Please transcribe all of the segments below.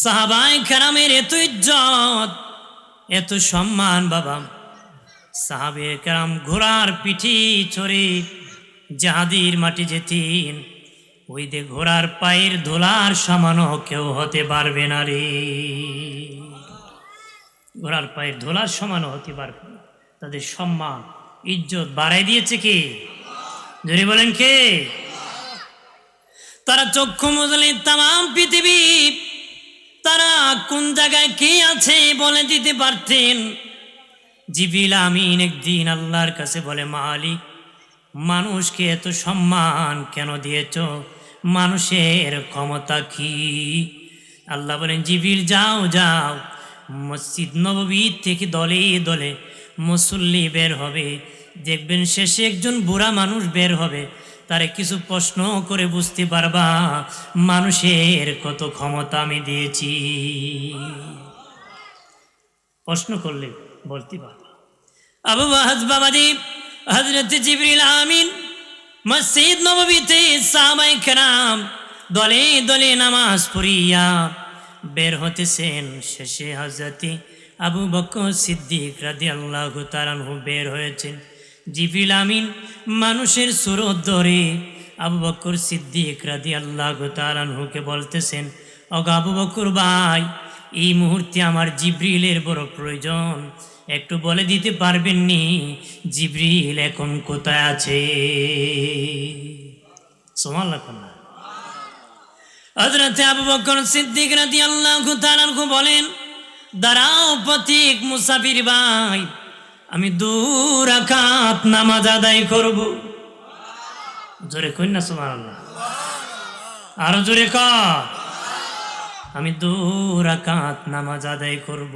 সাহাবায়ে কেরামের এত ইজ্জত, এত সম্মান। বাবা, সাহাবায়ে কেরাম ঘোড়ার পিঠে চড়ে জাহাদির মাটি যেতেন, ওই যে ঘোড়ার পায়ের ধুলার সমানও কেউ হতে পারবে না রে। ঘোড়ার পায়ের ধুলার সমানও হতে পারবে না। তাদের সম্মান ইজ্জত বাড়াই দিয়েছে কে? যদি বলেন কে? তারা চক্ষু মুজলে তাম পৃথিবী তারা কোন জায়গায় কে আছে বলে দিতে পারতেন। জিবরিল আমিন একদিন আল্লাহর কাছে বলে, মালিক, মানুষকে এত সম্মান কেন দিয়েছ? মানুষের ক্ষমতা কি? আল্লাহ বলেন, জিবরিল যাও যাও, মসজিদ নববী থেকে দলে দলে মুসল্লি বের হবে, দেখবেন শেষে একজন বুড়া মানুষ বের হবে, তারে কিছু প্রশ্ন করে বুঝতে পারবা মানুষের কত ক্ষমতা আমি দিয়েছি। প্রশ্ন করলে বলতে পারবা। আবু ওয়াহাজ বাবাজি, হযরত জিবরিল আমিন মসজিদ নববীতে সাহাবায়ে কেরাম দলে দলে নামাজ পড়িয়া বের হতেছেন। শেষে হযরত আবু বকর সিদ্দিক রাদিয়াল্লাহু তাআলা আনহু বের হয়েছেন। জিবরিল আমিন মানুষের সুরত ধরে আবু বকর সিদ্দিক রাদিয়াল্লাহু তাআলা আনহুকে বলতেছেন, ওগো আবু বকর ভাই, এই মুহূর্তে আমার জিবরিলের বড় প্রয়োজন, একটু বলে দিতে পারবেন নি জিবরিল এখন কোথায় আছে? সুবহানাল্লাহ। হযরত আবু বকর সিদ্দিক রাদিয়াল্লাহু তাআলা আনহু বলেন, দাঁড়াও পথিক মুসাফির ভাই, আমি 2 রাকাত নামাজ আদায় করব। জোরে কই না সুবহানাল্লাহ, আরো জোরে কর। আমি 2 রাকাত নামাজ আদায় করব।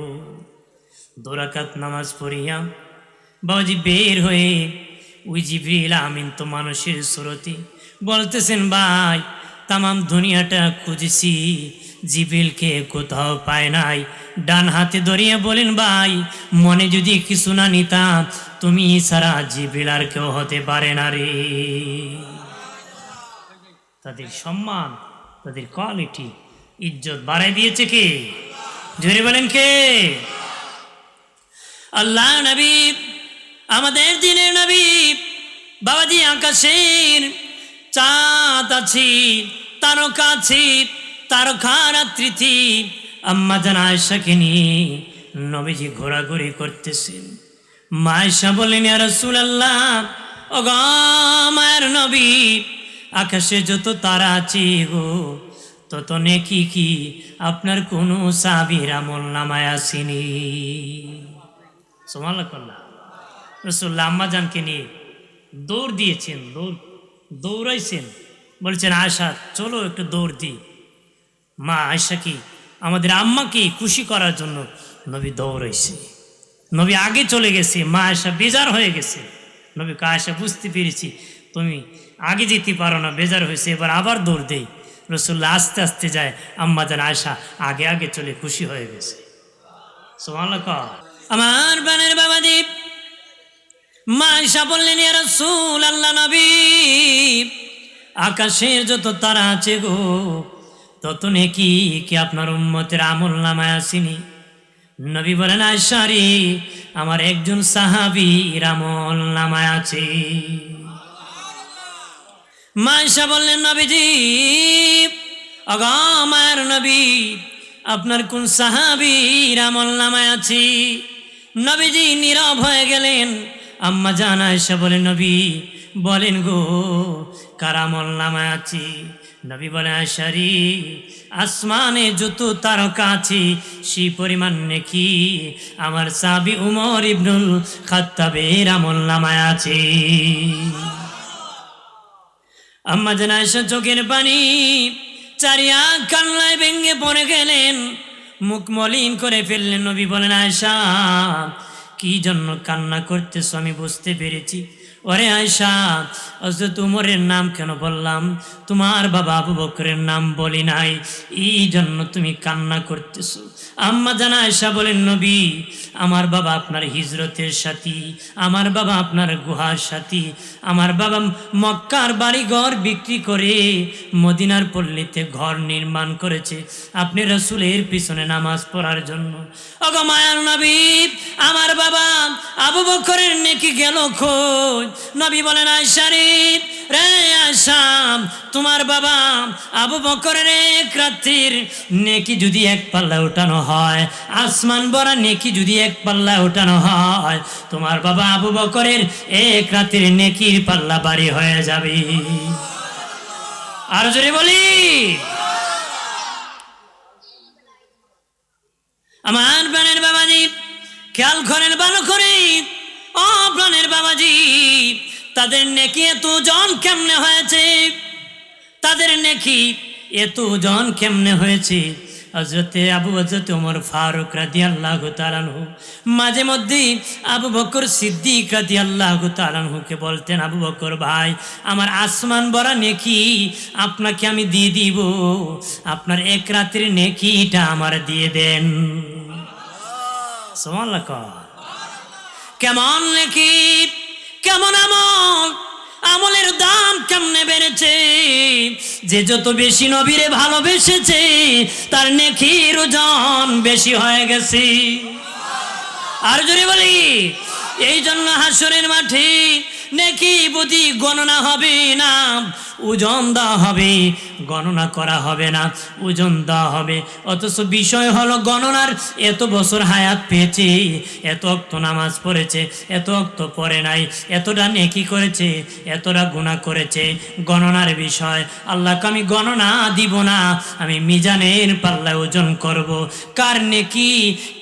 2 রাকাত নামাজ পড়িয়া বাবাজি বের হয়ে ওই জিবরিল আমিন তো মানুষের সুরতি বলতেছেন, ভাই তাম দুনিয়াটা খুঁজেছি, জিবরিলকে কোথাও পায় নাই। ডান হাতে ধরিয়া বলেন, ভাই মনে যদি কিছু না নিতাম, তুমি ছাড়া জিবরিল আর কেউ হতে পারে না রে। তাদের সম্মান, তাদের কোয়ালিটি, ইজ্জত বাড়াই দিয়েছে কে? জোরে বলেন কে? আল্লাহ নবী, আমাদের দিনের নবী। বাবাজি, আকাশের চাঁদ আছে, তারকা আছে, তারকা রাত্রিতে আম্মা জান আয়েশাকে নিয়ে নবীজি ঘোরাঘুরি করতেছেন। মা আয়েশা বললেন, ইয়া রাসূলুল্লাহ, ওগো মায়ের নবী, আকাশে যত তারা আছে গো, তত নেকি কি আপনার কোনো সাহাবীর আমল নামায় আসেনি? সুবহানাল্লাহ। রাসূলুল্লাহ আম্মা জানকে নিয়ে দৌড় দিয়েছেন, দৌড়াইছেন, বলছেন, আয়েশা চলো একটু দৌড় দিই। মা আয়েশা কি আমাদের আম্মাকে খুশি করার জন্য নবী দৌড়াইছে। নবী আগে চলে গেছে, মা আয়েশা বেজার হয়ে গেছে। নবী আয়েশা বুঝতে পেরেছি তুমি আগে যেতে পারো না, বেজার হয়েছে, এবার আবার দৌড় দেই। রাসূলুল্লাহ আস্তে আস্তে যায়, আম্মা জান আয়েশা আগে আগে চলে খুশি হয়ে গেছে। সুবহানাল্লাহ। আমার বানের বাবাজি, মা আয়েশা বললেন, ইয়া রাসূলুল্লাহ, নবী আকাশের যত তারা আছে গো, তত নেকি কি আপনার উম্মতের আমল নামায় আসেনি? নবী বলেন, আয়েশা রে, আমার একজন সাহাবীর আমল নামায় আছে। মা আয়েশা বললেন, নবীজি, ওগো মায়ের নবী, আপনার কোন সাহাবীর আমল নামায় আছে? নবীজি নীরব হয়ে গেলেন। আম্মা জান আয়েশা বলেন, নবী বলেন গো, কার আমল নামায় আছে? নবী বলে, আয়েশা রে, আসমানে যত তারকা আছে সেই পরিমাণ নেকি আমার সাহাবী উমর ইবনুল খাত্তাবের আমল নামায় আছে। আম্মা জান আয়েশা চোখের পানি চারিয়া কান্নায় ভেঙে পড়ে গেলেন, মুখ মলিন করে ফেললেন। নবী বলেন, আয়েশা কি জন্য কান্না করতেছ আমি বুঝতে পেরেছি। ওরে আয়েশা, হযরত উমরের নাম কেন বললাম, তোমার বাবা আবু বকরের নাম বলি নাই, এই জন্য তুমি কান্না করতেছো। আম্মা জান আয়েশা বলেন, নবী, আমার বাবা আপনার হিজরতের সাথী, আমার বাবা আপনার গুহার সাথী, আমার বাবা মক্কার বাড়িঘর বিক্রি করে মদিনার পল্লীতে ঘর নির্মাণ করেছে আপনি রাসূলের পিছনে নামাজ পড়ার জন্য। ওগো মায়ার নবী, আমার বাবা আবু বকরের নেকি গেল কই? নবী বলেন, আয়েশা রে আয়েশা, তোমার বাবা আবু বকরের এক রাত্রির নেকি যদি এক পাল্লা উঠানো হয়, আসমান ভরা নেকি যদি এক পাল্লা উঠানো হয়, তোমার বাবা আবু বকরের এক রাতের নেকির পাল্লা বাড়ি হয়ে যাবে। আর জোরে বলি, আমার প্রাণের বাবাজি, খেয়াল করেন ভালো করে, ও প্রাণের বাবাজি, তাদের নেকি এত ওজন কেমনে হয়েছে, তাদের নেকি এত ওজন কেমনে হয়েছে। হযরতে ওমর ফারুক রাদিয়াল্লাহু তাআলা আনহু মাঝে মধ্যে আবু বকর সিদ্দিক রাদিয়াল্লাহু তাআলা আনহুকে বলতেন, আবু বকর ভাই, আমার আসমান ভরা নেকি আপনাকে আমি দিয়ে দিব, আপনার এক রাতের নেকিটা আমার দিয়ে দেন। সুবহানাল্লাহ। কেমন নেকি, কেমন আমল, আমলের দাম কেমনে বেড়েছে। যে যত বেশি নবীরে ভালোবেসেছে তার নেকির ওজন বেশি হয়ে গেছে। আর জোরে বলি, এই জন্য হাসরের মাঠে নেকি বুদ্ধি গণনা হবে না, ওজন দেওয়া হবে, গণনা করা হবে না, ওজন দেওয়া হবে। অথচ বিষয় হলো গণনার, এত বছর হায়াত পেয়েছে, এত অক্ত নামাজ পড়েছে, এত অক্ত পড়ে নাই, এতটা নেকি করেছে, এতটা গুনাহ করেছে, গণনার বিষয়। আল্লাহকে আমি গণনা দিব না, আমি মিজানের পাল্লায় ওজন করব, কার নেকি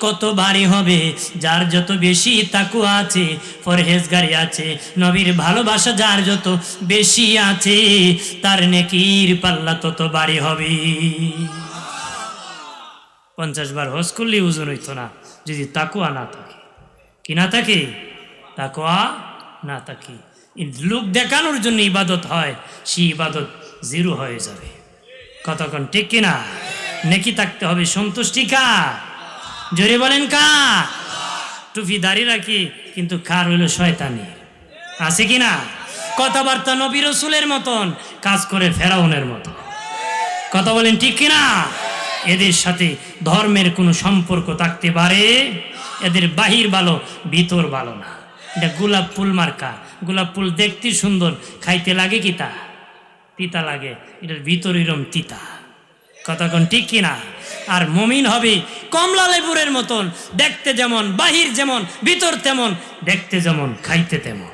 কত ভারী হবে। যার যত বেশি তাকওয়া আছে, পরহেজগারি আছে, নবীর ভালোবাসা যার যত বেশি আছে, তার নেকির পাল্লা তত ভারী হবে। 50 বার হজ করলে ওজন হইতো না যদি তাকওয়া না থাকে। কি না থাকে? তাকওয়া না থাকে। লোক দেখানোর জন্য ইবাদত হয়, সেই ইবাদত জিরো হয়ে যাবে। কতক্ষণ ঠিক কিনা? নেকি থাকতে হবে, সন্তুষ্টি কার? জোরে বলেন কার? টুপি দাড়ি রাখি কিন্তু কার হইল শয়তানি, আছে কিনা? কথাবার্তা নবী রাসূলের মতন, কাজ করে ফেরাউনের মতো। কথা বলেন ঠিক কিনা? এদের সাথে ধর্মের কোনো সম্পর্ক থাকতে পারে? এদের বাহির ভালো, ভিতর ভালো না। এটা গোলাপ ফুল মার্কা, গোলাপ ফুল দেখতে সুন্দর, খাইতে লাগে কি তা তিতা লাগে, এটার ভিতর এরম তিতা। কতক্ষণ ঠিক কিনা? আর মুমিন হবে কমলা লেবুরের মতন, দেখতে যেমন, বাহির যেমন, ভিতর তেমন, দেখতে যেমন, খাইতে তেমন।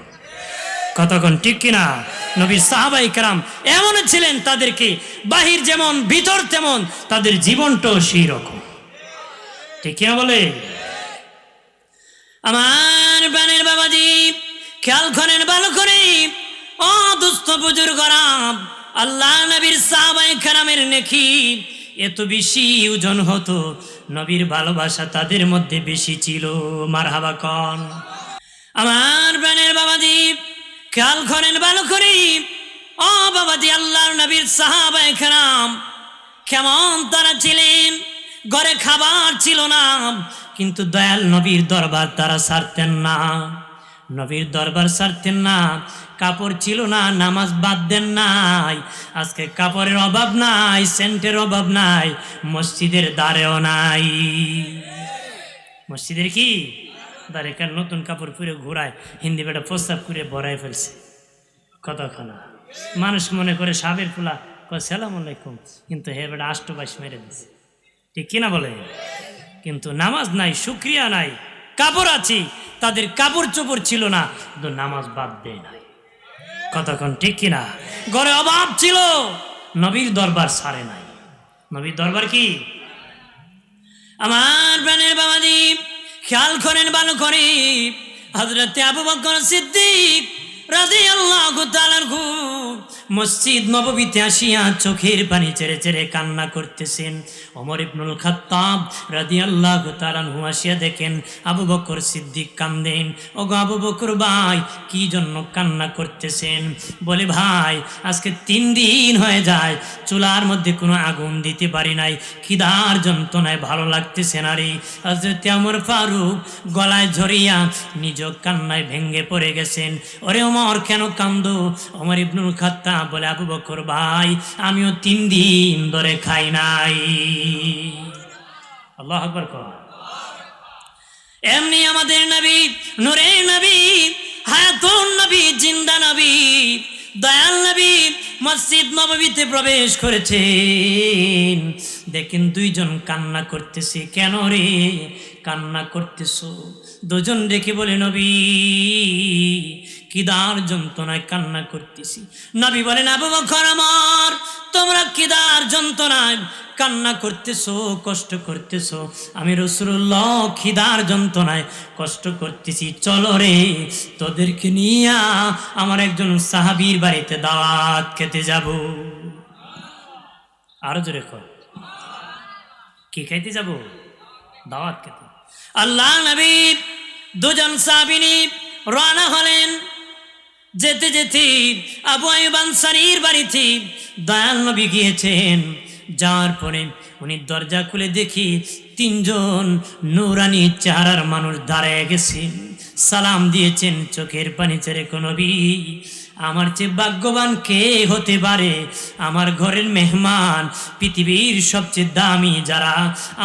কতক্ষণ ঠিক কিনা? নবীর সাহাবায়ে কেরাম এমন ছিলেন, তাদেরকে বাহির যেমন ভিতর তেমন, তাদের জীবনটাও সেই রকম। ঠিক কিনা বলে? আমার বানের বাবাজি, খেয়াল করেন ভালো করে, ও দুস্থ বুজুর্গরা, আল্লাহ নবীর সাহাবায়ে কেরামের নেকি এত বেশি ওজন হতো, নবীর ভালোবাসা তাদের মধ্যে বেশি ছিল। মারহাবা কন। আমার প্রাণের বাবাজি, খেয়াল করেন ভালো করে, ও বাবাজি, আল্লাহর নবীর সাহাবায়ে কেরাম কেমন তারা ছিলেন। ঘরে খাবার ছিল না, কিন্তু দয়াল নবীর দরবার তারা ছাড়তেন না, নবীর দরবার ছাড়তেন না। কাপড় ছিল না, নামাজ বাদ দেন নাই। আজকে কাপড়ের অভাব নাই, সেন্টের অভাব নাই, মসজিদের দ্বারেও নাই। মসজিদের কি দ্বারে কার নতুন কাপড় পরে ঘোরায়, হিন্দি বেটা প্রস্তাব করে ভরাই ফেলছে। কতক্ষণ মানুষ মনে করে সাবের ফুলা কয় সালাম আলাইকুম, কিন্তু হে বেটা আষ্টবাস মেরে দিছে। ঠিক কিনা বলে? কিন্তু নামাজ নাই, শুকরিয়া নাই। কাপড় আছে, তাদের কাপড় চোপড় ছিল না, কিন্তু নামাজ বাদ দেয় নাই। কতক্ষণ ঠিক কিনা? ঘরে অভাব ছিল, নবীর দরবার ছাড়ে নাই। নবীর দরবার কি? আমার প্রাণের বাবাজি, খেয়াল করেন ভালো করে, হযরতে আবু বকর সিদ্দিক রাদিয়াল্লাহু তাআলা আনহু মসজিদ নববীতে আসিয়া চোখের পানি ছেড়ে ছেড়ে কান্না করতেছেন। ওমর ইবনুল খাত্তাব রাদিয়াল্লাহু তাআলা আনহু আসিয়া দেখেন আবু বকর সিদ্দিক কান্দেন। ওগো আবু বকর ভাই, কি জন্য কান্না করতেছেন? বলে, ভাই আজকে 3 দিন হয়ে যায় চুলার মধ্যে কোনো আগুন দিতে পারি নাই, খিদার যন্ত্রণায় ভালো লাগতেছে না রে। হযরত ওমর ফারুক গলায় ঝরিয়া নিজ কান্নায় ভেঙ্গে পড়ে গেছেন। ওরে ওমর, কেন কান্দো? ওমর ইবনুল খাত্তাব বলে, আবু বকর ভাই, আমিও 3 দিন ধরে খাই নাই। আল্লাহু আকবার কর। এমনি আমাদের নবী, নূরের নবী, হায়াতুন নবী, জিন্দা নবী, দয়াল নবী মসজিদ নববীতে প্রবেশ করেছেন। দেখেন 2 জন কান্না করতেছে। কেন রে কান্না করতেছো? 2 জন ডেকে বলে, নবী কিদার যন্ত্রণায় কান্না করতেছি। নবী বলেন, আবু বকর আমার, তোমরা কিদার যন্ত্রণায় কান্না করতেছো, কষ্ট করতেছো? আমি রাসূলুল্লাহ খিদার যন্ত্রণায় কষ্ট করতেছি। চলো রে, তোদেরকে নিয়ে আমার একজন সাহাবীর বাড়িতে দাওয়াত খেতে যাব। আরো জোরে কর, কি খাইতে যাব? দাওয়াত খেতে। আল্লাহ নবী 2 জন সাহাবী রওনা হলেন। যেতে যেতে আবু আইয়ুব আনসারীর বাড়িতে দয়াল নবী গিয়েছেন। যাওয়ার পরে উনি দরজা খুলে দেখি 3 জন নূরানি চেহারার মানুষ দাঁড়ায় গেছেন, সালাম দিয়েছেন চোখের পানি ছেড়ে। নবী, আমার চেয়ে ভাগ্যবান কে হতে পারে? আমার ঘরের মেহমান, পৃথিবীর সবচেয়ে দামি যারা,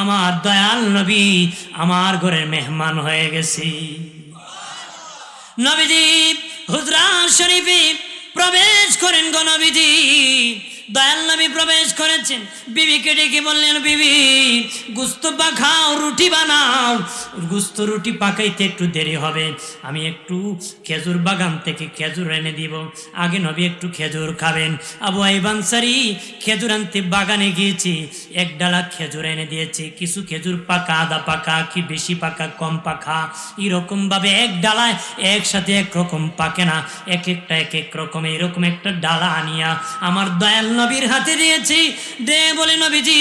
আমার দয়াল নবী আমার ঘরের মেহমান হয়ে গেছে। নবীজি হুজরা শরীফে প্রবেশ করেন। গো নবীজি, দয়াল নবী প্রবেশ করেছেন। বিবিকে ডেকে বললেন, বিবি গুস্ত পাকাও, রুটি বানাও। গুস্ত রুটি পাকাইতে একটু দেরি হবে, আমি একটু খেজুর বাগান থেকে খেজুর এনে দিব, আগে নবী একটু খেজুর খাবেন। আবু আইয়ুব আনসারী খেজুর আনতে বাগানে গিয়েছি, 1 ডালা খেজুর এনে দিয়েছে। কিছু খেজুর পাকা, আধা পাকা, কি বেশি পাকা, কম পাকা, এরকম ভাবে 1 ডালায় একসাথে একরকম পাকে না, এক একটা এক এক রকম। এরকম একটা ডালা আনিয়া আমার দয়াল নবীর হাতে দিয়েছি। দে বলে, নবীজি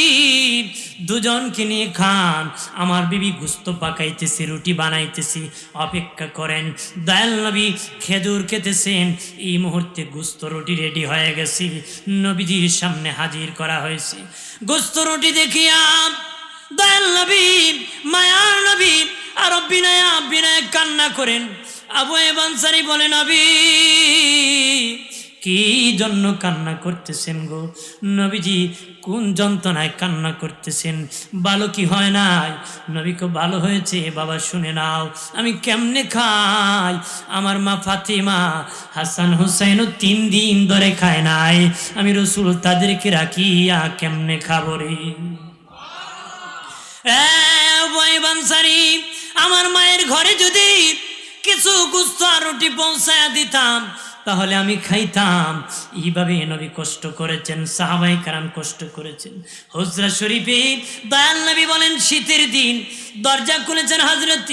2 জনকে নিয়ে খান, আমার বিবি গুস্ত পাকাইতেছি, রুটি বানাইতেছি, অপেক্ষা করেন। দয়াল নবী খেজুর খেতেছেন। এই মুহূর্তে গুস্ত রুটি রেডি হয়ে গেছে, নবীজির সামনে হাজির করা হয়েছে। গুস্ত রুটি দেখিয়া দয়াল নবী, মায়ার নবী আর বিনয় কান্না করেন। আবু আইয়ুব আনসারী বলে, নবী কি জন্য কান্না করতেছেন গো? নবীজি কোন যন্ত্রণায় কান্না করতেছেন? ভালো কি হয় নাই? নবীকে ভালো হয়েছে বাবা, শুনে নাও। আমি কেমনে খাই? আমার মা ফাতিমা, হাসান হুসাইনও 3 দিন ধরে খায় নাই, আমি রাসূল তাদেরকে রাখিয়া কেমনে খাবো রে? আবু আইয়ুব আনসারী, আমার মায়ের ঘরে যদি কিছু গুস্ত আর রুটি পৌঁছায়া দিতাম তাহলে আমি খাইতাম। এইভাবে নবী কষ্ট করেছেন, সাহাবায়ে কেরাম কষ্ট করেছেন। হুজরা শরীফে দয়াল নবী বলেন, শীতের দিন দরজা খুলেছেন হযরত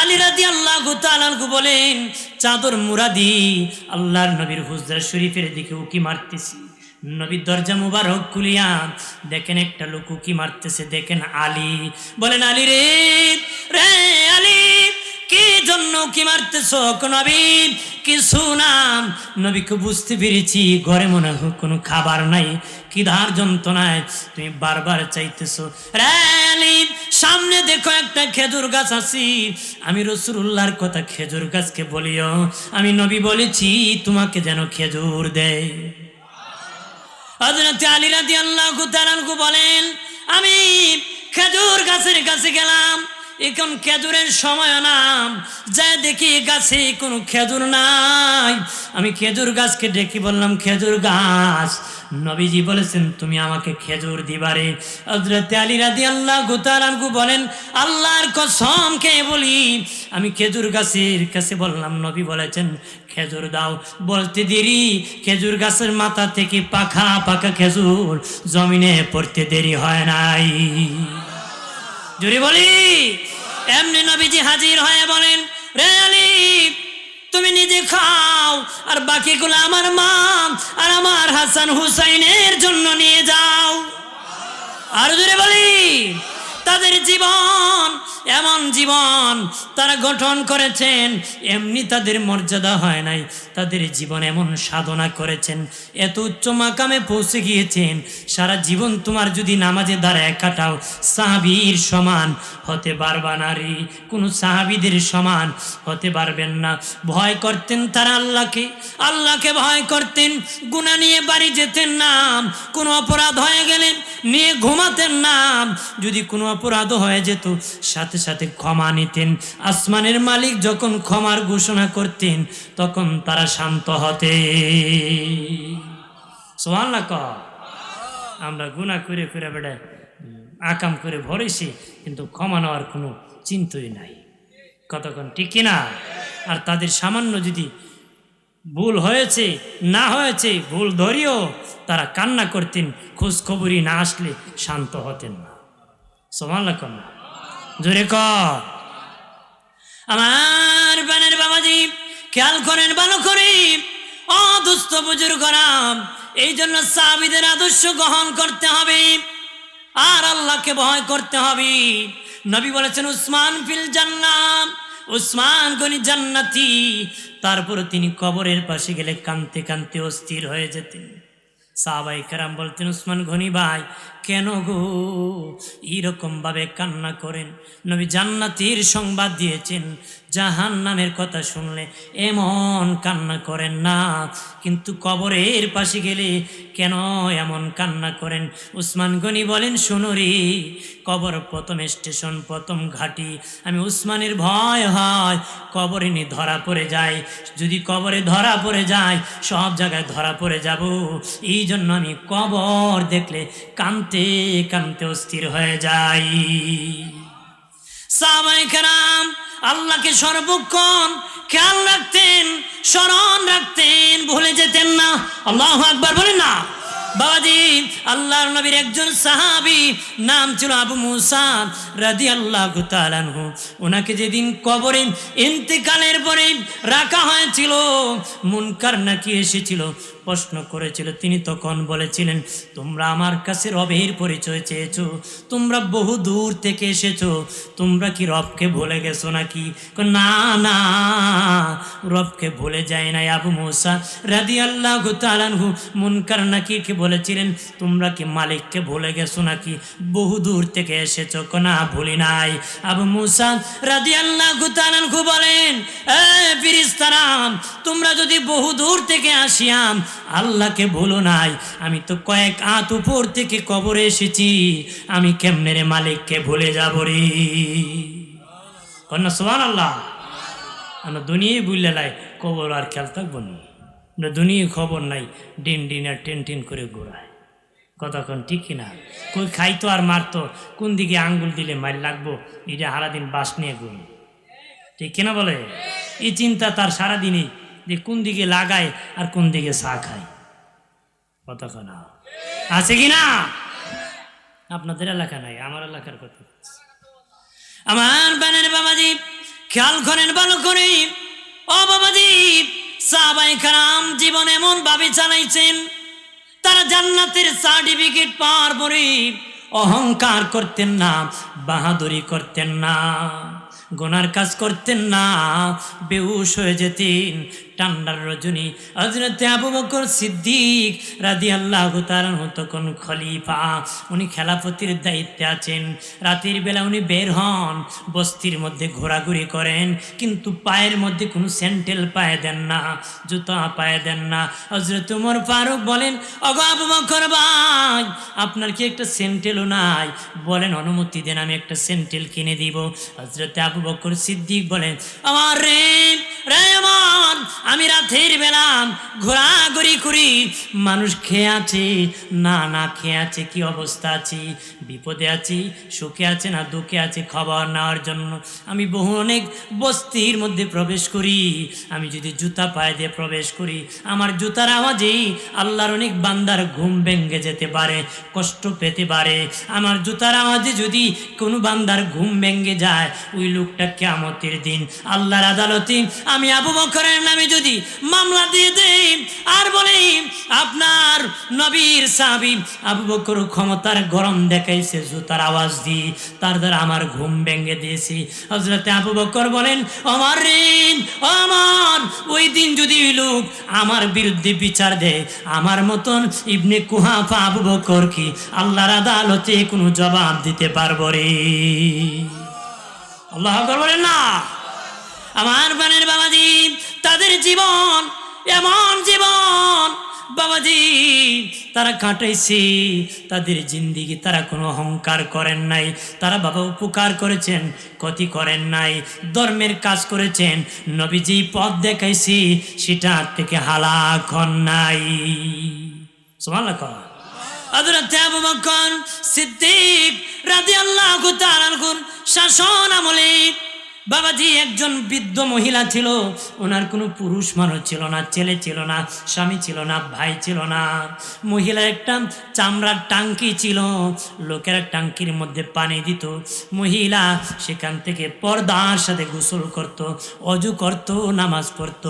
আলী রাদিয়াল্লাহু তাআলা আনহু বলেন, চাদর মুরাদি আল্লাহর নবীর হুজরা শরীফের দিকে উকি মারতেছি। নবী দরজা মুবারক খুলিয়া দেখেন একটা লোক উকি মারতেছে। দেখেন আলী। বলেন, আলী রে, রে আলী, কি জন্য কি মারতেছ? নবী কিছু না। নবীকে বুঝতে পেরেছি ঘরে মনে হয় কোনো খাবার নাই, খিদার যন্ত্রণায় তুমি বারবার চাইতেছো। রে আলী, সামনে দেখো একটা খেজুর গাছ আছে, আমি রাসূলুল্লাহর কথা খেজুর গাছকে বলিও, আমি নবী বলেছি তোমাকে যেন খেজুর দেয়। হযরত আলী রাদিয়াল্লাহু তাআলা আনহু বলেন, আমি খেজুর গাছের কাছে গেলাম, এখন খেজুরের সময় না, যাই দেখি গাছে কোনো খেজুর নাই। আমি খেজুর গাছকে ডেকে বললাম, খেজুর গাছ, নবীজি বলেছেন তুমি আমাকে খেজুর দিবারে। হযরত আলী রাদিয়াল্লাহু তাআলা আনহু বলেন, আল্লাহর কসম খেয়ে বলি, আমি খেজুর গাছের কাছে বললাম, নবী বলেছেন খেজুর দাও। বলতে দেরি, খেজুর গাছের মাথা থেকে পাকা পাকা খেজুর জমিনে পড়তে দেরি হয় নাই। জোরে বলি। এমনি নবীজি হাজির হয়ে বলেন, রে আলী, তুমি নিজে খাও, আর বাকিগুলো আমার মা আর আমার হাসান হুসাইনের জন্য নিয়ে যাও। আর জোরে বলি, তাদের জীবন এমন জীবন তারা গঠন করেছেন, এমনি তাদের মর্যাদা হয় নাই, তাদের জীবন এমন সাধনা করেছেন, এত উচ্চ মাকামে পৌঁছে গিয়েছেন। সারা জীবন তোমার যদি নামাজে দাঁড়ায় কাটাও, সাহাবীর সমান হতে পারবা না রে, কোনো সাহাবীদের সমান হতে পারবেন না। ভয় করতেন তারা আল্লাহকে, আল্লাহকে ভয় করতেন, গুনাহ নিয়ে বাড়ি যেতেন না, কোনো অপরাধ হয়ে গেলেন নিয়ে ঘুমাতেন না, যদি কোনো অপরাধ হয়ে যেত সাথে সাথে ক্ষমা নিতেন। আসমানের মালিক যখন ক্ষমার ঘোষণা করতেন তখন তারা শান্ত হতে। সুবহানাল্লাহ ক। আমরা গুনাহ করে ফিরে বেড়াই, আকাম করে ভরেছি, কিন্তু ক্ষমা নেওয়ার কোনো চিন্তাই নাই। কতক্ষণ ঠিক কিনা? আর তাদের সামান্য যদি ভুল হয়েছে না হয়েছে, ভুল ধরিও তারা কান্না করতেন, খোঁজ খবরই না আসলে শান্ত হতেন না। সুবহানাল্লাহ কর না, জোরে কর। আমার বানের বাবাজি খেয়াল করেন ভালো করে, অদুস্থ বুজুর্গরা, এই জন্য সাহাবীদের আদর্শ গ্রহণ করতে হবে আর আল্লাহকে ভয় করতে হবে। নবী বলেছেন উসমান ফিল জান্নাহ, উসমান গনি জান্নাতি। তারপর তিনি কবরের পাশে গেলে কাঁদতে কাঁদতে অস্থির হয়ে যেতেন। সাহাবায়ে কেরাম বলতেন, উসমান গনি ভাই কেন গো এইরকম ভাবে কান্না করেন? নবী জান্নাতীর সংবাদ দিয়েছেন, জাহান্নামের কথা শুনলে এমন কান্না করেন না, কিন্তু কবরের পাশে গেলে কেন এমন কান্না করেন? উসমান গনি বলেন, শোনো রে, কবর প্রথম স্টেশন, প্রথম ঘাঁটি। আমি উসমানের ভয় হয় কবরে নিয়ে ধরা পড়ে যায়, যদি কবরে ধরা পড়ে যায় সব জায়গায় ধরা পড়ে যাব, এই জন্য আমি কবর দেখলে কাঁদতে কাঁদতে অস্থির হয়ে যাই। সাহাবায়ে কেরাম আল্লাহকে সর্বক্ষণ খেয়াল রাখতেন, স্মরণ রাখতেন, ভুলে যেতেন না। আল্লাহু আকবার বলেন না বাবাজি। আল্লাহর নবীর একজন সাহাবী নাম ছিল আবু মুসা রাদিয়াল্লাহু তাআলা আনহু। ওনাকে যেদিন কবরে ইন্তেকালের পরে রাখা হয়েছিল, মুনকার নাকির এসেছিল, প্রশ্ন করেছিল। তিনি তখন বলেছিলেন, তোমরা আমার কাছে রবের পরিচয় চেয়েছো, তোমরা বহু দূর থেকে এসেছো, তোমরা কি রবকে ভুলে গেছো নাকি? না না, রবকে ভুলে যায় নাই। আবু মুসা রাদিয়াল্লাহু তাআলা আনহু মুনকার নাকিরকে বলেছিলেন, তোমরা কি মালিককে ভুলে গেছো নাকি? বহু দূর থেকে এসেছো? না, ভুলি নাই। আবু মুসা রাদিয়াল্লাহু তাআলা আনহু বলেন, এ ফেরেশতারা, তোমরা যদি বহু দূর থেকে আসিয়াম আল্লাহকে ভুলো নাই, আমি তো কয়েক হাত উপর থেকে কবরে এসেছি, আমি কেমনে রে মালিককে ভুলে যাব রে? কন্যা সুবহানাল্লাহ। আমরা দুনিয়ায় বুঝলে লাই কবর আর খেয়াল থাকবো না, আমরা দুনিয়ায় খবর নাই, ডিন ডিন আর টেন টেন করে ঘোরায়। কতক্ষণ ঠিক কিনা? কই খাইতো আর মারতো, কোন দিকে আঙ্গুল দিলে মার লাগবো, এটা সারাদিন বাস নিয়ে ঘুরি, ঠিক কিনা বলে? এই চিন্তা তার সারাদিনই, যে কোন দিকে লাগায় আর কোন দিকে চা খায়। কতক্ষণ আছে কিনা? আপনাদের এলাকা নাই, আমার এলাকার কথা। আমার বানের বাবাজি খেয়াল করেন ভালো করে, ও বাবাজি, সাহাবায়ে কেরাম জীবন এমন ভাবে চালাইছেন, তারা জান্নাতের সার্টিফিকেট পাওয়ার পরে অহংকার করতেন না, বাহাদুরি করতেন না, গুনার কাজ করতেন না, বেহুশ হয়ে যেতেন। ঠান্ডার রজনী হযরতে আবু বকর সিদ্দিক রাদিয়াল্লাহু তাআলা তখন খলিফা, উনি খেলাফতির দায়িত্বে আছেন। রাতের বেলা উনি বের হন, বস্তির মধ্যে ঘোরাঘুরি করেন, কিন্তু পায়ের মধ্যে কোনো স্যান্ডেল পায়ে দেন না, জুতা পায়ে দেন না। হযরত ওমর ফারুক বলেন, ওগো আবু বকর ভাই, আপনার কি একটা স্যান্ডেলও নাই? বলেন অনুমতি দেন, আমি একটা স্যান্ডেল কিনে দিব। হযরতে আবু বকর সিদ্দিক বলেন, আমার রে রে আমার, আমি রাতের বেলা ঘোরাঘুরি করি, মানুষ খেয়ে আছে না না খেয়ে আছে, কি অবস্থা আছি, বিপদে আছি, সুখে আছে না দুঃখে আছে, খবর নেওয়ার জন্য আমি বহু অনেক বস্তির মধ্যে প্রবেশ করি। আমি যদি জুতা পায়ে দিয়ে প্রবেশ করি, আমার জুতার আওয়াজেই আল্লাহর অনেক বান্দার ঘুম ভেঙে যেতে পারে, কষ্ট পেতে পারে। আমার জুতার আওয়াজে যদি কোনো বান্দার ঘুম ভেঙে যায়, ওই লোকটা কিয়ামতের দিন আল্লাহর আদালতে আমি আবু বকরের নামে যদি মামলা দিয়ে দেই আর বলি আপনার নবীর সাহাবী আবু বকর ক্ষমতার গরম দেখাইছে জুতার আওয়াজ দিয়ে, তার দ্বারা আমার ঘুম ভেঙে দিয়েছি। হযরতে আবু বকর বলেন, আমার ঋণ আমার ওই দিন যদি লোক আমার বিরুদ্ধে বিচার দেয়, আমার মতন ইবনে কুহাফা আবু বকর কি আল্লাহর আদালতে কোনো জবাব দিতে পারবো রে? আল্লাহু আকবার বলেন না। আমার বানের বাবাজি, তাদের জীবন এমন জীবন বাবাজি তারা কাটাইছে, তাদের জিন্দিগি তারা কোনো অহংকার করেন নাই। তারা বাবা উপকার করেছেন, ক্ষতি করেন নাই, ধর্মের কাজ করেছেন, নবীজি পথ দেখাইছি সেটা থেকে হালাক হন নাই। সুবহানাল্লাহ। হযরত আবু বকর সিদ্দিক রাদিয়াল্লাহু তাআলা আনহুর শাসন আমলে বাবাজি একজন বৃদ্ধ মহিলা ছিল, ওনার কোনো পুরুষ মানুষ ছিল না, ছেলে ছিল না, স্বামী ছিল না, ভাই ছিল না। মহিলার একটা চামড়ার টাঙ্কি ছিল, লোকেরা টাঙ্কির মধ্যে পানি দিত, মহিলা সেখান থেকে পর্দার সাথে গোসল করত, অজু করত, নামাজ পড়ত।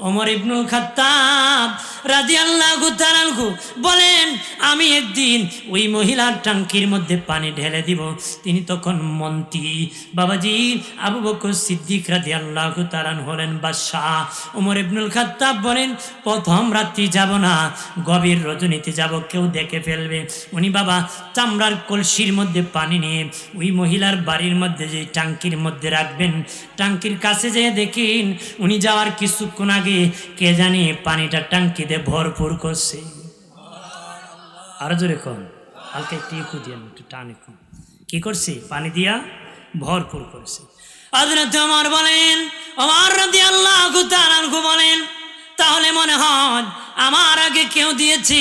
ওমর ইবনুল খাত্তাব রাদিয়াল্লাহু তাআলা আনহু বলেন, আমি একদিন ওই মহিলার টাঙ্কির মধ্যে পানি ঢেলে দিব। তিনি তখন মন্ত্রী বাবাজি আবু বকর সিদ্দিক রাদিয়াল্লাহু তাআলা হলেন বাদশাহ। ওমর ইবনুল খাত্তাব বলেন, প্রথম রাত্রি যাব না, গভীর রজনীতে যাব, কেউ দেখে ফেলবে। উনি বাবা চামড়ার কলসির মধ্যে পানি নিয়ে ওই মহিলার বাড়ির মধ্যে যে টাঙ্কির মধ্যে রাখবেন, টাঙ্কির কাছে যেয়ে দেখেন উনি যাওয়ার কিছুক্ষণ আগে কে জানি পানিটা টাঙ্কিতে ভরপুর করছে। আরো জোরে কন, হালকা একটু দিয়ে একটু টানে কন, কি করছে? পানি দিয়া ভরপুর করছে। হযরত ওমর বলেন, ওমর রাদিয়াল্লাহু তাআলা আনহু বলেন, তাহলে মনে হয় আমার আগে কেউ দিয়েছি,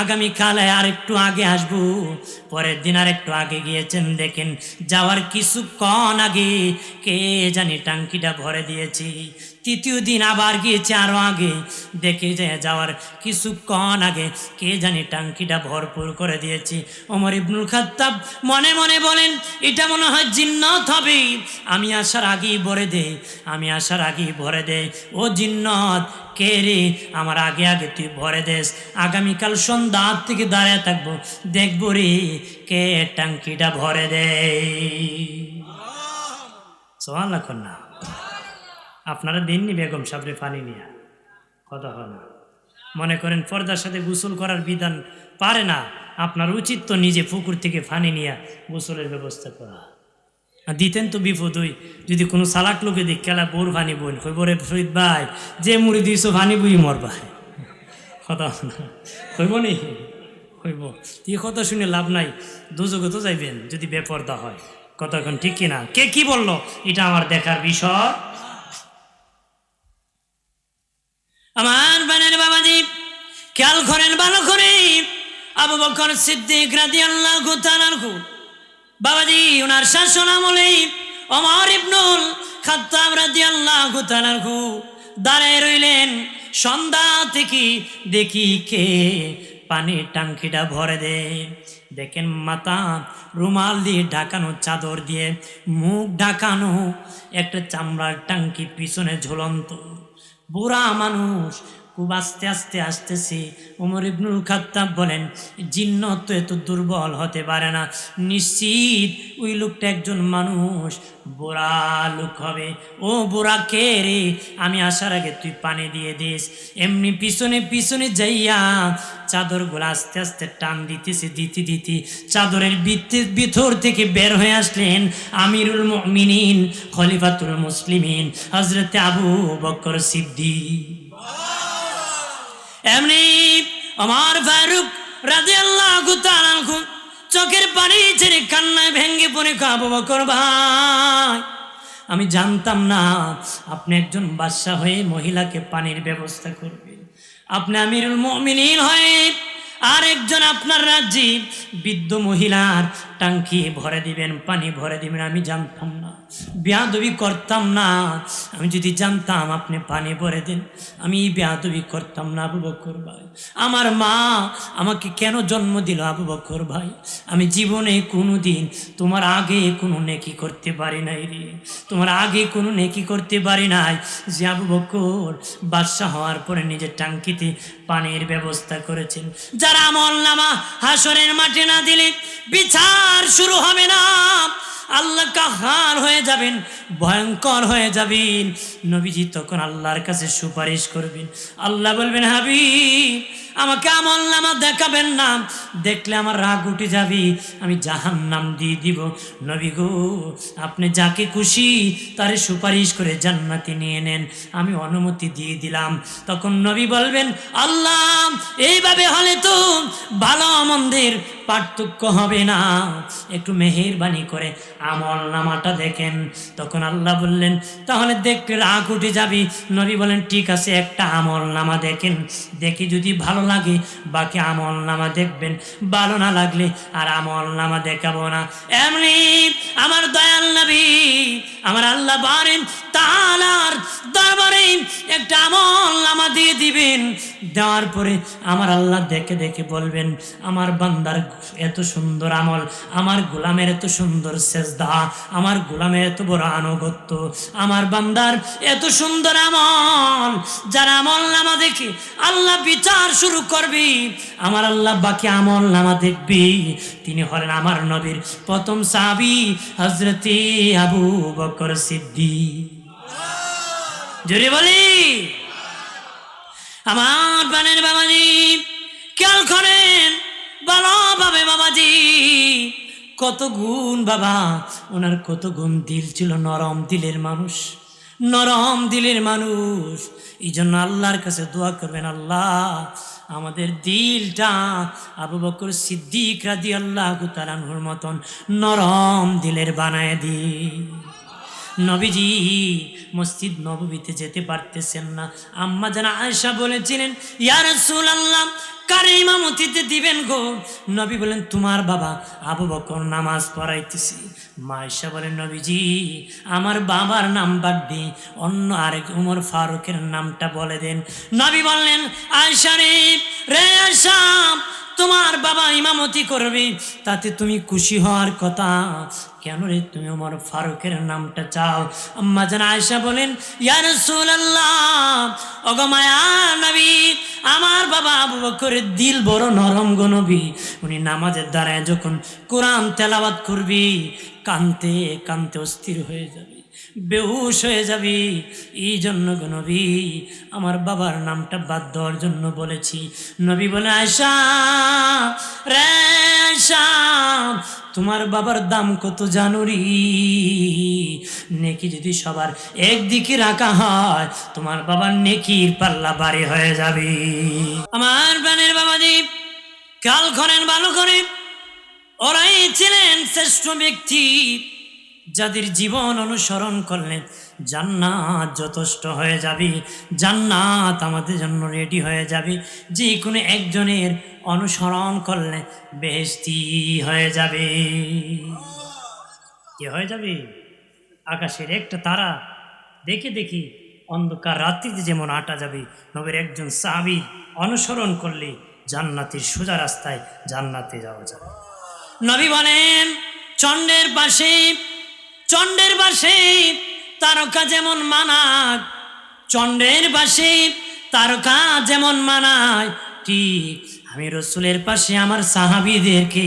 আগামীকালে আর একটু আগে আসবো। পরের দিন আর একটু আগে গিয়েছেন, দেখেন যাওয়ার কিছুক্ষণ আগে কে জানি টাঙ্কিটা ভরে দিয়েছি। তৃতীয় দিন আবার গিয়েছে আরো আগে, দেখে যায় যাওয়ার কিছুক্ষণ আগে কে জানি টাঙ্কিটা ভরপুর করে দিয়েছি। ওমর ইবনুল খাত্তাব মনে মনে বলেন, এটা মনে হয় জিন্নাত হবে, আমি আসার আগেই ভরে দেই, আমি আসার আগেই ভরে দেই। ও জিন্নাত কে রে, আমার আগে আগে তুই ভরে দেস, আগামীকাল সন্ধ্যা থেকে দাঁড়িয়ে থাকবো, দেখবো রে কে টাঙ্কিটা ভরে দেয়। সুবহানাল্লাহ না। আপনারা দেননি বেগম সাবরে পানি নিয়ে, কথা হয় না। মনে করেন পর্দার সাথে গোসল করার বিধান পারে না, আপনার উচিত তো নিজে পুকুর থেকে পানি নিয়ে গোসলের ব্যবস্থা করা। দিতেন তো বিপদ হই, যদি কোনো সালাক লোকে দিক খেলা বোর ভানি বোন কই বরে শহীদ ভাই যে মুড়ি দিয়েছ ভানি বুই মর ভাই, কথা কইব নি কইব। তুই কথা শুনে লাভ নাই, দুযোগে তো যাইবেন যদি বেপর্দা হয়। কথা এখন ঠিক কিনা? কে কি বললো এটা আমার দেখার বিষয়। আমার বানের বাবাজি খেয়াল করেন ভালো করে, আবু বকর সিদ্দিক রাদিয়াল্লাহু তাআলা আনহু বাবাজি ওনার শাসন আমলে ওমর ইবনুল খাত্তাব রাদিয়াল্লাহু তাআলা আনহু দাঁড়ায় রইলেন। সন্ধ্যা থেকে দেখি কে পানির টাঙ্কিটা ভরে দেয়। দেখেন মাথা রুমাল দিয়ে ঢাকানো, চাদর দিয়ে মুখ ঢাকানো, একটা চামড়ার টাঙ্কি পিছনে ঝুলন্ত, বুড়া মানুষ খুব আস্তে আস্তে আসতেছে। ওমর ইবনুল খাত্তাব বলেন, জিন্নত তো এত দুর্বল হতে পারে না, নিশ্চিত ওই লোকটা একজন মানুষ, বুড়া লোক হবে। ও বুড়া কে রে, আমি আসার আগে তুই পানি দিয়ে দিস। এমনি পিছনে পিছনে যাইয়া চাদরগুলো আস্তে আস্তে টান দিতেছে, দিতে দিতে চাদরের ভিতর থেকে বের হয়ে আসলেন আমিরুল মুমিনিন খলিফাতুল মুসলিমিন হযরতে আবু বকর সিদ্দিক। এমনি ওমর ফারুক রাদিয়াল্লাহু তাআলা আনহু চোখের পানি ছেড়ে কান্নায় ভেঙে পড়ে, আবু বকর ভাই, আমি জানতাম না আপনি একজন বাদশা হয়ে মহিলাকে পানির ব্যবস্থা করবেন, আপনি আমিরুল মুমিনিন হয়ে আর একজন আপনার রাজ্যে বৃদ্ধ মহিলার টাঙ্কি ভরে দিবেন, পানি ভরে দিবেন। আমি জানতাম না, বেয়াদবি করতাম না। আমি যদি জানতাম আপনি পানি ভরে দেন, আমি বেয়াদবি করতাম না আবু বকর ভাই। আমার মা আমাকে কেন জন্ম দিল আবু বকর ভাই? আমি জীবনে কোনো দিন তোমার আগে কোনো নেকি করতে পারি নাই রে, তোমার আগে কোনো নেকি করতে পারি নাই যে আবু বকর বাদশা হওয়ার পরে নিজের টাঙ্কিতে পানির ব্যবস্থা করেছেন। যারা আমলনামা হাসরের মাঠে না দিলে বিচার শুরু হবে না, আল্লাহ কাহার হয়ে যাবেন, ভয়ঙ্কর হয়ে যাবেন। নবীজি তখন আল্লাহর কাছে সুপারিশ করবেন। আল্লাহ বলবেন, হাবিব আমাকে আমলনামা দেখাবেন না, দেখলে আমার রাগ উঠে যাবে, আমি জাহান্নাম দিয়ে দিব। নবী গো, আপনি যাকে খুশি তারে সুপারিশ করে জান্নাতে নিয়ে নেন, আমি অনুমতি দিয়ে দিলাম। তখন নবী বলবেন, আল্লাহ এইভাবে হলে তো ভালো মন্দের পার্থক্য হবে না, একটু মেহেরবানি করে আমলনামাটা দেখেন। তখন আল্লাহ বললেন, তাহলে দেখতে রাগ উঠে যাবি। নবী বলেন, ঠিক আছে, একটা আমলনামা দেখেন, দেখি যদি ভালো লাগে বাকি আমলনামা দেখবেন, ভালো না লাগলে আর আমলনামা দেখাবো না। এমনি আমার দয়াল নবী আমার আল্লাহ বারেন তাআলার দরবারে একটা আমলনামা দিয়ে দিবেন। দেওয়ার পরে আমার আল্লাহ দেখে দেখে বলবেন, আমার বান্দার এত সুন্দর আমল, আমার গোলামের এত সুন্দর সেজদা, আমার গোলামের এত বড় আনুগত্য, আমার বান্দার এত সুন্দর আমল, যারা আমলনামা দেখে আল্লাহ বিচার শুরু করবি, আমার আল্লাহ বাকি আমলনামা দেখবি। তিনি হলেন আমার নবীর প্রথম সাহাবী হযরতে আবু বকর সিদ্দিক। জোরে বলি আমার প্রাণের বাবাজি, খেয়াল করেন ভালোভাবে বাবাজি, কত গুণ বাবা, ওনার কত গুণ, দিল ছিল নরম দিলের মানুষ, নরম দিলের মানুষ। এই জন্য আল্লাহর কাছে দোয়া করবেন, আল্লাহ আমাদের দিলটা আবু বকর সিদ্দিক রাদিয়াল্লাহু তাআলা আনহুর মতন নরম দিলের বানায় দি। নবীজি মসজিদ নববীতে যেতে পারতেছেন না। আম্মা জান আয়েশা বলেছিলেন, ইয়া রাসূলুল্লাহ কারে ইমামতিতে দিবেন গো? নবী বলেন, তোমার বাবা আবু বকর নামাজ পড়াইতেছি। মা আয়েশা বলেন, নবীজি আমার বাবার নাম বাদ দিয়ে অন্য আরেক উমর ফারুকের নামটা বলে দেন। নবী বললেন, আয়েশা রে আয়েশা, তোমার বাবা ইমামতি করবে, তাতে তুমি খুশি হওয়ার কথা, কেন রে তুমি ওমর ফারুকের নামটা চাও? আম্মা জান আয়েশা বলেন, ইয়া রাসূলুল্লাহ ওগো মায়ার নবী, আমার বাবা আবু বকরের দিল বড় নরম গো নবী, উনি নামাজের দ্বারায় যখন কোরআন তেলাওয়াত করবি কানতে কানতে অস্থির হয়ে যাবে, বেহুশ হয়ে যাবি। এই জন্য গো নবী আমার বাবার নামটা বাদ দেওয়ার জন্য বলেছি। নবী বলে, আয়েশা রে আয়েশা, তোমার বাবার দাম কত জানুরি? নেকি যদি সবার একদিকে রাখা হয়, তোমার বাবার নেকির পাল্লা ভারী হয়ে যাবে। আমার প্রাণের বাবাজি, খেয়াল করেন ভালো করে, ওরাই ছিলেন শ্রেষ্ঠ ব্যক্তি যাদের জীবন অনুসরণ করলে জান্নাত যথেষ্ট হয়ে যাবে, জান্নাত আমাদের জন্য রেডি হয়ে যাবে। যে কোনো একজনের অনুসরণ করলে বেহেশতি হয়ে যাবে। কি হয়ে যাবে? আকাশের একটা তারা দেখে দেখি অন্ধকার রাত্রিতে যেমন আটা যাবে, নবীর একজন সাহাবী অনুসরণ করলে জান্নাতের সোজা রাস্তায় জান্নাতে যাওয়া যাবে। নবী বলেন, চন্ডের পাশে তারকা যেমন মানায়, চন্ডের পাশে তারকা যেমন মানায়, ঠিক আমি রসুলের পাশে আমার সাহাবীদেরকে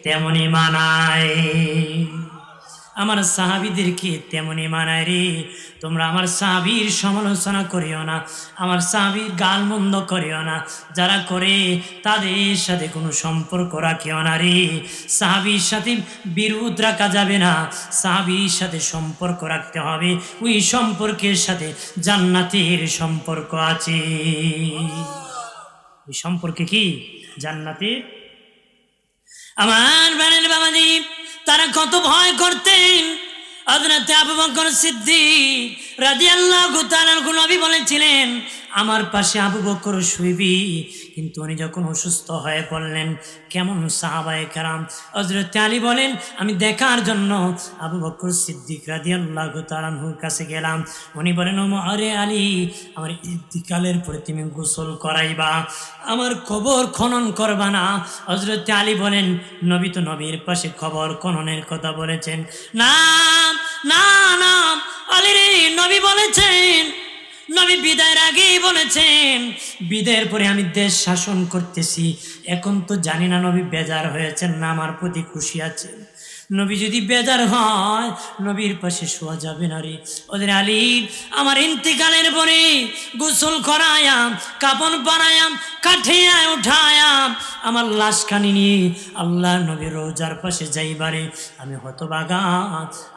তেমনই মানায়, আমার সাহাবীদেরকে তেমনই মানায় রে। তোমরা আমার সাহাবীর সমালোচনা করিও না, আমার সাহাবীর গালমন্দ করিও না, যারা করে তাদের সাথে কোনো সম্পর্ক রাখিও না রে। সাহাবীর সাথে বিরোধ রাখা যাবে না, সাহাবীর সাথে সম্পর্ক রাখতে হবে, ওই সম্পর্কের সাথে জান্নাতের সম্পর্ক আছে। ওই সম্পর্কে কি? জান্নাতের। আমার প্রাণের বাবাজি, তারা কত ভয় করতেন। হযরত আবু বকর সিদ্দিক রাদিয়াল্লাহু তাআলা আনহু নবী বলেছিলেন, আমার পাশে আবু বকর শুইবি। কিন্তু উনি যখন অসুস্থ হয়ে পড়লেন, কেমন সাহাবায়ে কেরাম, হযরত আলী বলেন আমি দেখার জন্য আবু বকর সিদ্দিক রাদিয়াল্লাহু তাআলা আনহুর কাছে গেলাম। উনি বলেন ও আরে আলী, আমার ইন্তিকালের পরে তুমি গোসল করাইবা, আমার কবর খনন করবা না। হযরত আলী বলেন নবী তো নবীর পাশে কবর খননের কথা বলেছেন না, না না আলী রে, নবী বলেছেন, নবী বিদায়ের আগেই বলেছেন বিদায়ের পরে আমি দেশ শাসন করতেছি। এখন তো জানি না নবী বেজার হয়েছেন না আমার প্রতি খুশি আছেন। নবী যদি বেজার হয় নবীর পাশে শোয়া যাবে না রে। ওদের আলী আমার ইন্তিকালের পরে গোসল করায়াম, কাপন বানায়াম, কাঠিয়া উঠায়াম, আমার লাশখানি নিয়ে আল্লাহ নবীর রোজার পাশে যাইবারে আমি হতবাগা।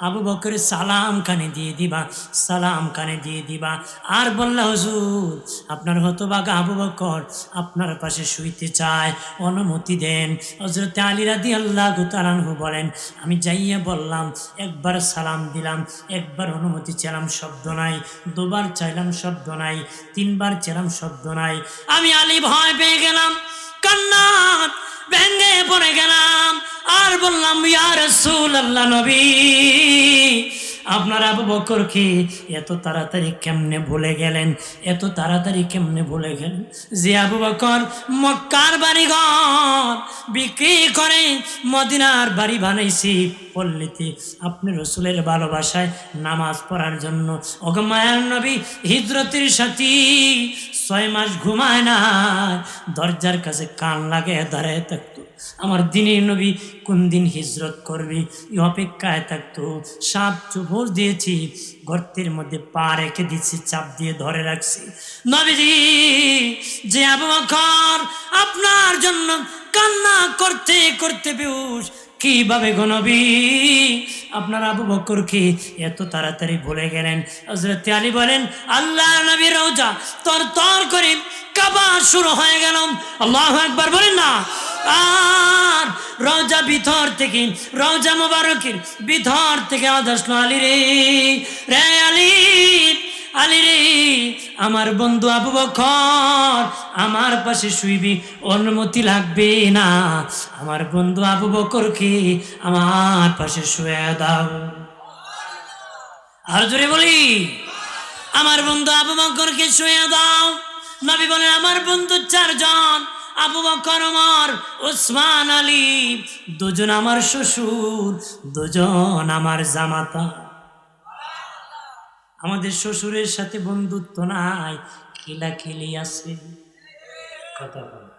আবু বকর সালাম কানে দিয়ে দিবা, সালাম কানে দিয়ে দিবা। আর বললা হুজুর আপনার হতবাগা আবু বকর আপনার পাশে শুইতে চায়, অনুমতি দেন। হযরত আলী রাদিয়াল্লাহু তাআলা আনহু বলেন আমি যাইয়া বললাম, একবার সালাম দিলাম, একবার অনুমতি চাইলাম, শব্দ নাই, দুবার চাইলাম, শব্দ নাই, তিনবার চাইলাম, শব্দ নাই। আমি আলী ভয় পেয়ে গেলাম, কান্না ভেঙ্গে পড়ে গেলাম, আর বললাম ইয়া রাসূলুল্লাহ, নবী আপনার আবু বকরকে এত তাড়াতাড়ি কেমনে ভুলে গেলেন, এত তাড়াতাড়ি কেমনে ভুলে গেলেন? যে আবু বকর মক্কার বাড়িঘর বিক্রি করে মদিনার বাড়ি বানাইছি পল্লীতে আপনি রসুলের ভালোবাসায় নামাজ পড়ার জন্য। ওগো মায়ার নবী হিজরতের সাথী 6 মাস ঘুমায় না, দরজার কাছে কান লাগে দাঁড়ায় থাকতো। আমার দিনের নবী কোন দিন হিজরত করবি এই অপেক্ষায় থাকতো। সাপ চুপড় দিয়েছি, গর্তের মধ্যে পা রেখে দিচ্ছি, চাপ দিয়ে ধরে রাখছি। নবীজি যে আবু বকর আপনার জন্য কান্না করতে করতে বেহুশ, কিভাবে গো নবী আপনার আবু বকরকে এত তাড়াতাড়ি ভুলে গেলেন? হযরত আলী বলেন আল্লাহ নবীর রওজা তর তর করে কাবা শুরু হয়ে গেল। আল্লাহু আকবার বলেন না। আর রওজা ভিতর থেকে, রওজা মুবারকের ভিতর থেকে আওয়াজ আসলো আলী রে, রে আলী, আলী রে আমার বন্ধু আবু বকর আমার পাশে শুইবি, অনুমতি লাগবে না, আমার বন্ধু আবু বকরকে আমার পাশে শুয়ে দাও। আর জোরে বলি আমার বন্ধু আবু বকরকে শুয়ে দাও। নবী বলেন আমার বন্ধু 4 জন, আবু বকর, ওমর, ওসমান, আলী, 2 জন আমার শ্বশুর, 2 জন আমার জামাতা। আমাদের শ্বশুরের সাথে বন্ধুত্ব নাই, খিলাখিলি আছে, কথা বলে।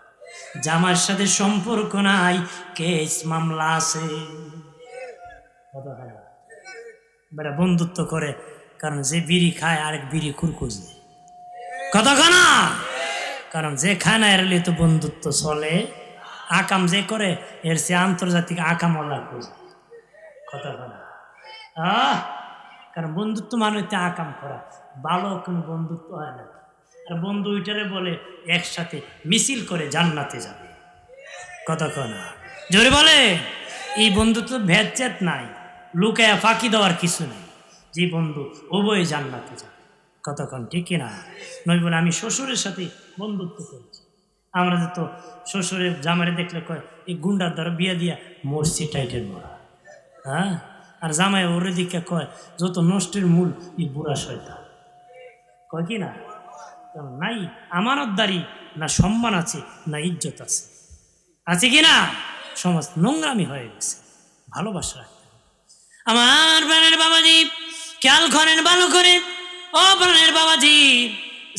জামার সাথে সম্পর্ক নাই, কেস মামলা আছে, কথা বলে। বেটা বন্ধুত্ব করে কারণ যে বিড়ি খায় আরেক বিড়ি খুরকুজে, কথা কানা, কারণ যে খায় না এর তো বন্ধুত্ব চলে। আকাম যে করে এর সে আন্তর্জাতিক আকামলা খুঁজে, কথা কানা। কারণ বন্ধুত্ব মানে হচ্ছে আকাম করা, ভালো কোনো বন্ধুত্ব হয় না। আর বন্ধু ওইটারে বলে একসাথে মিছিল করে জান্নাতে যাবে, কথা কনা জোরে বলে। এই বন্ধুত্ব ভেদচেত নাই, লুকায়া ফাঁকি দেওয়ার কিছু নেই, যে বন্ধু উভয় জান্নাতে যাবে, কতক্ষণ ঠিক কিনা? নয় বলে আমি শ্বশুরের সাথে বন্ধুত্ব করেছি। আমরা তো শ্বশুরের জামারে দেখলে কয় এই গুন্ডার দ্বারা বিয়া দিয়া মরছি টাইটের মরা, হ্যাঁ। আর জামাই ওরে দিকে কয় যত নষ্টের মূল এই বুড়া শয়তান, কয় কি না? নাই আমানতদারি, না সম্মান আছে, না ইজ্জত আছে, আছে কি না? সমাজ নোংরামি হয়ে গেছে, ভালোবাসা রাখতে হবে। আমার প্রাণের বাবাজি খেয়াল করেন ভালো করে, ও প্রাণের বাবাজি,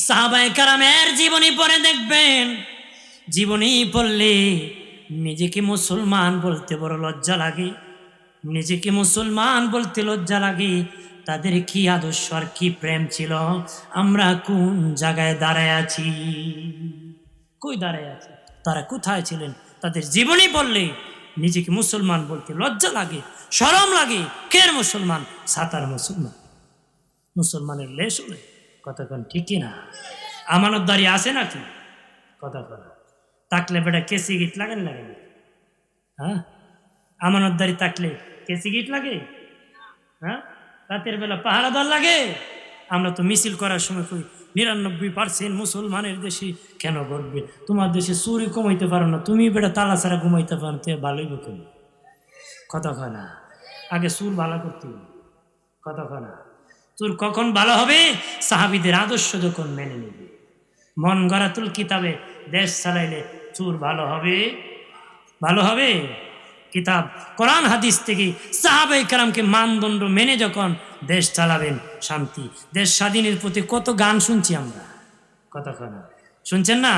সাহাবায়ে কেরামের জীবনী পড়ে দেখবেন, জীবনী পড়লে নিজেকে মুসলমান বলতে বড় লজ্জা লাগে, নিজেকে মুসলমান বলতে লজ্জা লাগে। তাদের কি আদর্শ আর কি প্রেম ছিল, আমরা কোন জায়গায় দাঁড়ায় আছি, কই দাঁড়ায় আছি, তারা কোথায় ছিলেন? তাদের জীবনী বললে নিজেকে মুসলমান বলতে লজ্জা লাগে, শরম লাগে। কে মুসলমান? সাতার মুসলমান, মুসলমানের লেশ হলে, কতক্ষণ ঠিকই না? আমানতদারি আছে নাকি? কতক্ষণ থাকলে বেটা কেসি গিট লাগেন লাগে, হ্যাঁ? আমানতদারি থাকলে কেসি গিট লাগে, হ্যাঁ? রাতের বেলা পাহারাদার লাগে। আমরা তো মিছিল করার সময় কই 99% মুসলমানের দেশে কেন ঘটবে? তোমার দেশে চুরি কমাইতে পারো না, তুমি বেটা তালা ছাড়া ঘুমাইতে পারো, তো ভালোই কেন? কথা কয় না, আগে চুর ভালো করতে হবে। কথা কয় না, চুর কখন ভালো হবে? সাহাবীদের আদর্শ যখন মেনে নেবে। মন গড়াতুল কিতাবে দেশ চালাইলে চুর ভালো হবে? ভালো হবে? কিতাব কোরআন হাদিস থেকে সাহাবায়ে কেরামকে মানদণ্ড মেনে যখন দেশ চালাবেন, শান্তি। দেশ স্বাধীনের প্রতি কত গান শুনছি আমরা, কথা কয় না, শুনছেন না?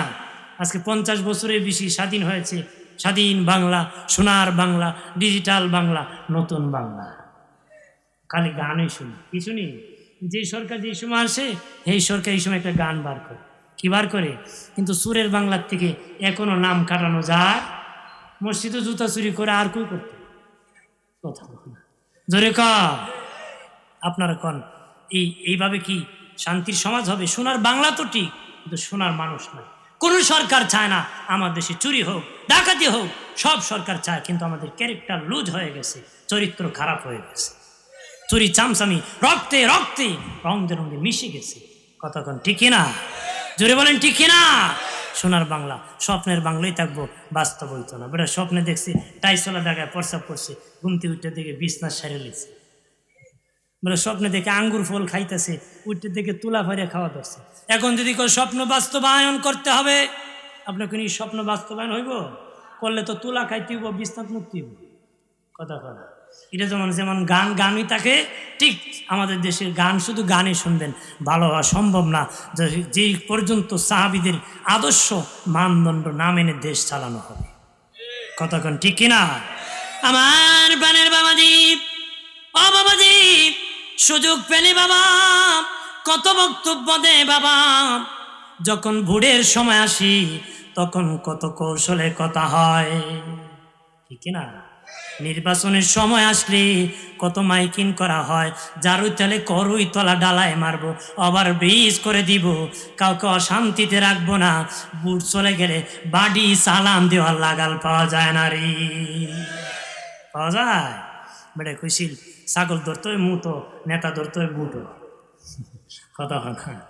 আজকে 50 বছরের বেশি স্বাধীন হয়েছে। স্বাধীন বাংলা, সোনার বাংলা, ডিজিটাল বাংলা, নতুন বাংলা, খালি গানই শুনি। কি শুনি? যে সরকার যে সময় আসে, এই সরকার এই সময় একটা গান বার করে। কি বার করে? কিন্তু সুরের বাংলার থেকে এখনো নাম কাটানো যায়। মসজিদে জুতা চুরি করে আর কই করতে? কথা বল না, জোরে ক। আপনারা কন এইভাবে কি শান্তির সমাজ হবে? সোনার বাংলা তো ঠিক, কিন্তু সোনার মানুষ নয়। কোন সরকার চায় না আমার দেশে চুরি হোক, ডাকাতি হোক, সব সরকার চায়, কিন্তু আমাদের ক্যারেক্টার লুজ হয়ে গেছে, চরিত্র খারাপ হয়ে গেছে। চুরি চামচামি রক্তে রক্তে রঙে রঙে মিশে গেছে। কতক্ষণ ঠিক কিনা? জোরে বলেন ঠিক কিনা? সোনার বাংলা স্বপ্নের বাংলাই থাকবো, বাস্তব হইতো না। বেটা স্বপ্নে দেখছি টাইসলা জায়গায় প্রস্রাব করছে, ঘুমতে উঠতে দেখে বিছনা সারে লিখছে। বেটা স্বপ্নে দেখে আঙ্গুর ফল খাইতেছে, উঠতে দেখে তুলা ফারিয়া খাওয়া ধরছে। এখন যদি কেউ স্বপ্ন বাস্তবায়ন করতে হবে, আপনাকে নিয়ে স্বপ্ন বাস্তবায়ন হইব? করলে তো তুলা খাইতে হইব, বিছনাত মুক্তি হইব। কথা কথা এটা যেমন যেমন গানই থাকে, ঠিক আমাদের দেশের গান শুধু গানই শুনবেন, ভালো হওয়া সম্ভব না যে পর্যন্ত সাহাবীদের আদর্শ মানদণ্ড না মেনে দেশ চালানো হবে। কতক্ষণ ঠিক কিনা? আমার বানের বাবাজি, ও বাবাজি, সুযোগ পেলে বাবা কত বক্তব্য দে বাবা। যখন ভোটের সময় আসি তখন কত কৌশলে কথা হয়, ঠিক কিনা? নির্বাচনের সময় আসলে কত মাইকিং করা হয়, যারুই তালে করুই তলা ডালায় মারবো, আবার ব্রিজ করে দিব, কাউকে অশান্তিতে রাখবো না। বুট চলে গেলে বাড়ি সালাম দেওয়ার লাগাল পাওয়া যায় না রে, পাওয়া যায়? বেড়ে খুশিল ছাগল ধরতে হয় মুতো, নেতা ধরতে হয় বুটো। কথা হয় না।